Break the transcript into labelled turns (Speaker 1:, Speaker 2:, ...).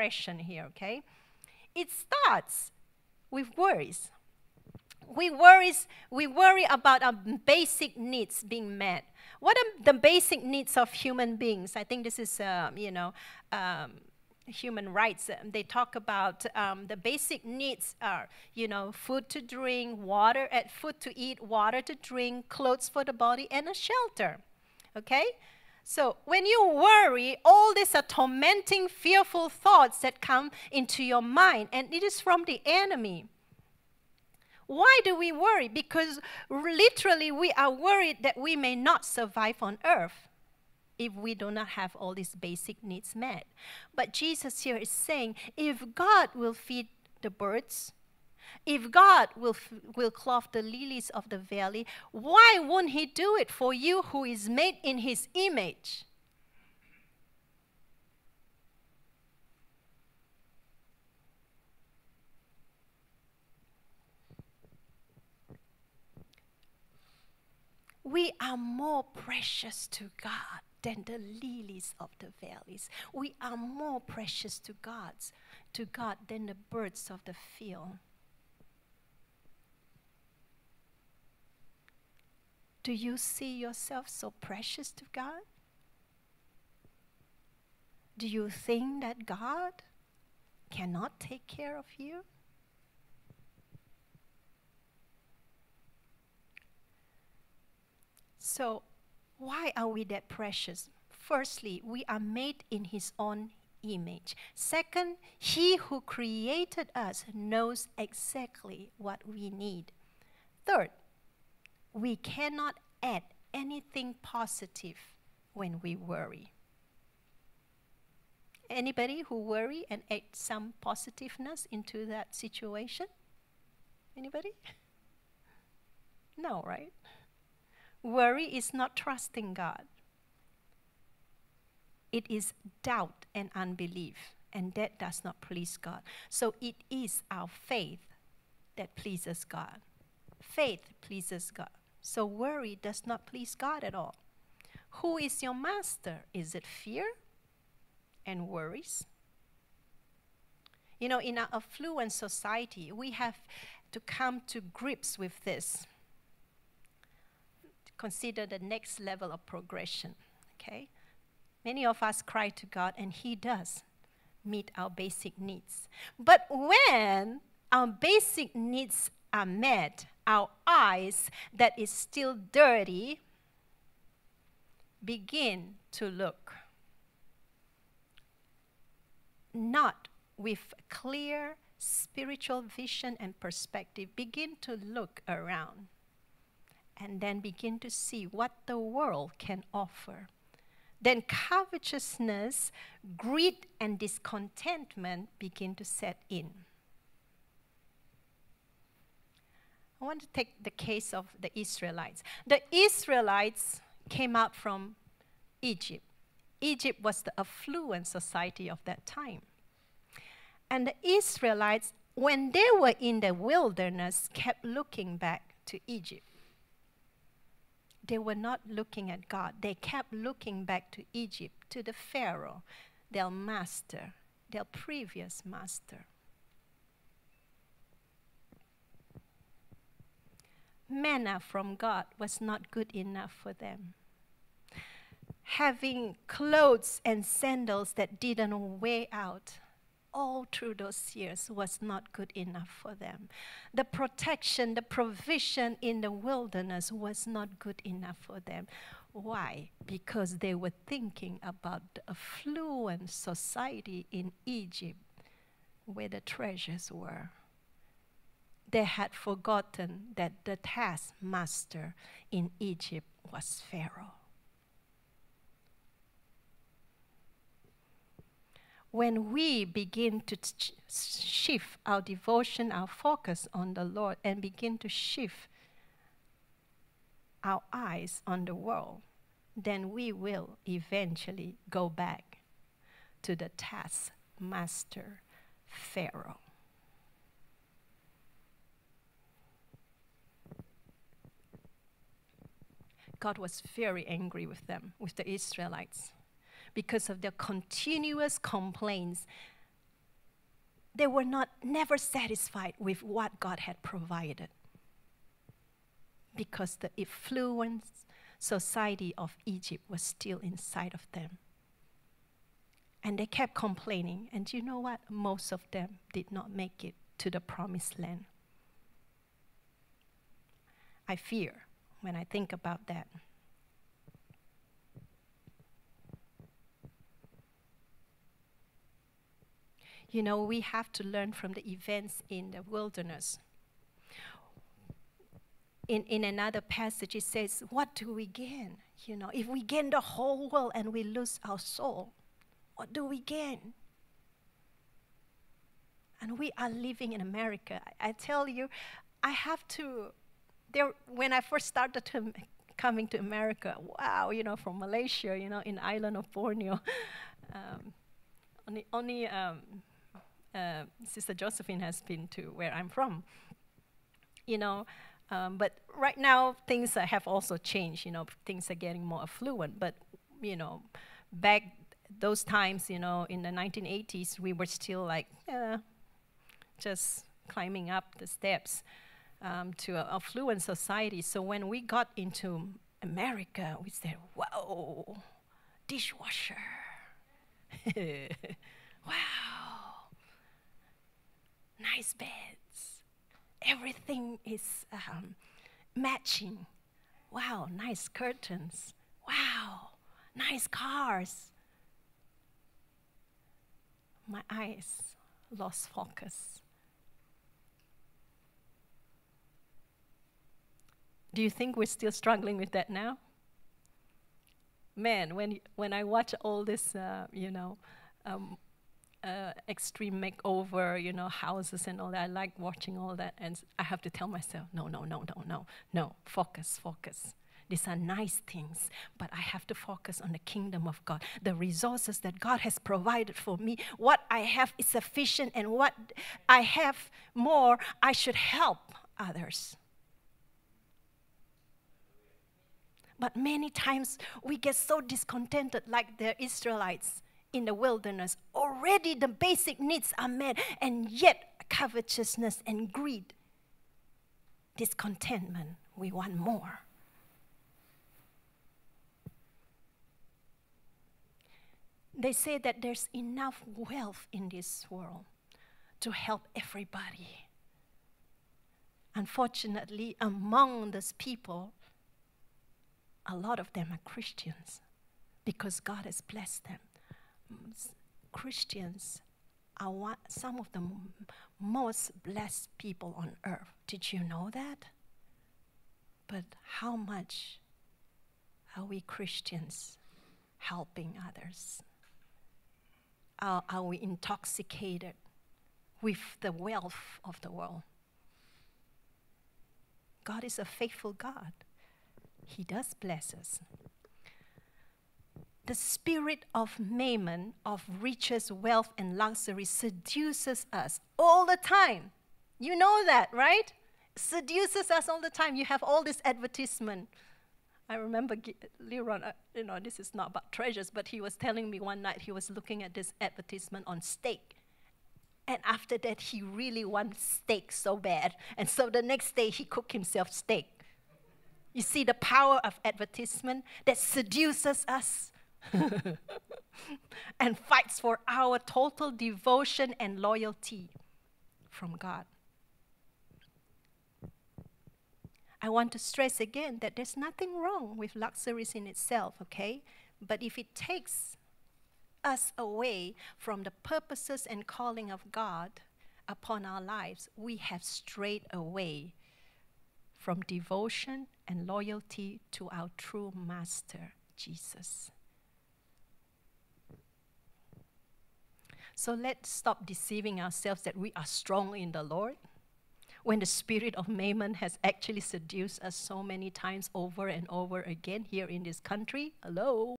Speaker 1: depression here, okay? It starts with worries. We worry about our basic needs being met. What are the basic needs of human beings? I think this is, human rights. They talk about the basic needs are, food to drink, food to eat, water to drink, clothes for the body, and a shelter. Okay? So when you worry, all these are tormenting, fearful thoughts that come into your mind, and it is from the enemy. Why do we worry? Because literally we are worried that we may not survive on earth if we do not have all these basic needs met. But Jesus here is saying, if God will feed the birds, if God will clothe the lilies of the valley, why won't He do it for you who is made in His image? We are more precious to God than the lilies of the valleys. We are more precious to God than the birds of the field. Do you see yourself so precious to God? Do you think that God cannot take care of you? So, why are we that precious? Firstly, we are made in His own image. Second, He who created us knows exactly what we need. Third, we cannot add anything positive when we worry. Anybody who worry and add some positiveness into that situation? Anybody? No, right? Worry is not trusting God. It is doubt and unbelief, and that does not please God. So it is our faith that pleases God. Faith pleases God. So worry does not please God at all. Who is your master? Is it fear and worries? In our affluent society, we have to come to grips with this. Consider the next level of progression, okay? Many of us cry to God, and He does meet our basic needs. But when our basic needs are met, our eyes that is still dirty begin to look. Not with clear spiritual vision and perspective, begin to look around. And then begin to see what the world can offer. Then covetousness, greed, and discontentment begin to set in. I want to take the case of the Israelites. The Israelites came out from Egypt. Egypt was the affluent society of that time. And the Israelites, when they were in the wilderness, kept looking back to Egypt. They were not looking at God. They kept looking back to Egypt, to the Pharaoh, their master, their previous master. Manna from God was not good enough for them. Having clothes and sandals that didn't wear out all through those years was not good enough for them. The protection, the provision in the wilderness was not good enough for them. Why? Because they were thinking about the affluent society in Egypt where the treasures were. They had forgotten that the taskmaster in Egypt was Pharaoh. When we begin to shift our devotion, our focus on the Lord, and begin to shift our eyes on the world, then we will eventually go back to the taskmaster, Pharaoh. God was very angry with them, with the Israelites, because of their continuous complaints they were never satisfied with what God had provided, because the affluent society of Egypt was still inside of them. And they kept complaining. And you know what? Most of them did not make it to the promised land. I fear when I think about that. You know, we have to learn from the events in the wilderness. In another passage, it says, what do we gain? You know, if we gain the whole world and we lose our soul, what do we gain? And we are living in America. I tell you, I have to, when I first started coming to America, wow, you know, from Malaysia, you know, in island of Borneo, only Sister Josephine has been to where I'm from, you know. But right now, things have also changed, you know, things are getting more affluent. But, you know, back those times, you know, in the 1980s, we were still like, just climbing up the steps to an affluent society. So when we got into America, we said, whoa, dishwasher. Wow, nice beds. Everything is matching. Wow, nice curtains. Wow, nice cars. My eyes lost focus. Do you think we're still struggling with that now? Man, when I watch all this, you know, extreme makeover, you know, houses and all that, I like watching all that, and I have to tell myself, no, focus. These are nice things, but I have to focus on the kingdom of God. The resources that God has provided for me, what I have is sufficient, and what I have more, I should help others. But many times we get so discontented, like the Israelites in the wilderness. Already the basic needs are met, and yet covetousness and greed, discontentment, we want more. They say that there's enough wealth in this world to help everybody. Unfortunately, among those people, a lot of them are Christians because God has blessed them. Christians are some of the most blessed people on earth. Did you know that? But how much are we Christians helping others? Are we intoxicated with the wealth of the world? God is a faithful God. He does bless us. The spirit of mammon, of riches, wealth, and luxury seduces us all the time. You know that, right? Seduces us all the time. You have all this advertisement. I remember Leron, you know, this is not about treasures, but he was telling me one night he was looking at this advertisement on steak. And after that, he really wants steak so bad. And so the next day, he cooked himself steak. You see the power of advertisement that seduces us and fights for our total devotion and loyalty from God. I want to stress again that there's nothing wrong with luxuries in itself, okay? But if it takes us away from the purposes and calling of God upon our lives, we have strayed away from devotion and loyalty to our true Master, Jesus. So let's stop deceiving ourselves that we are strong in the Lord, when the spirit of mammon has actually seduced us so many times over and over again here in this country. Hello?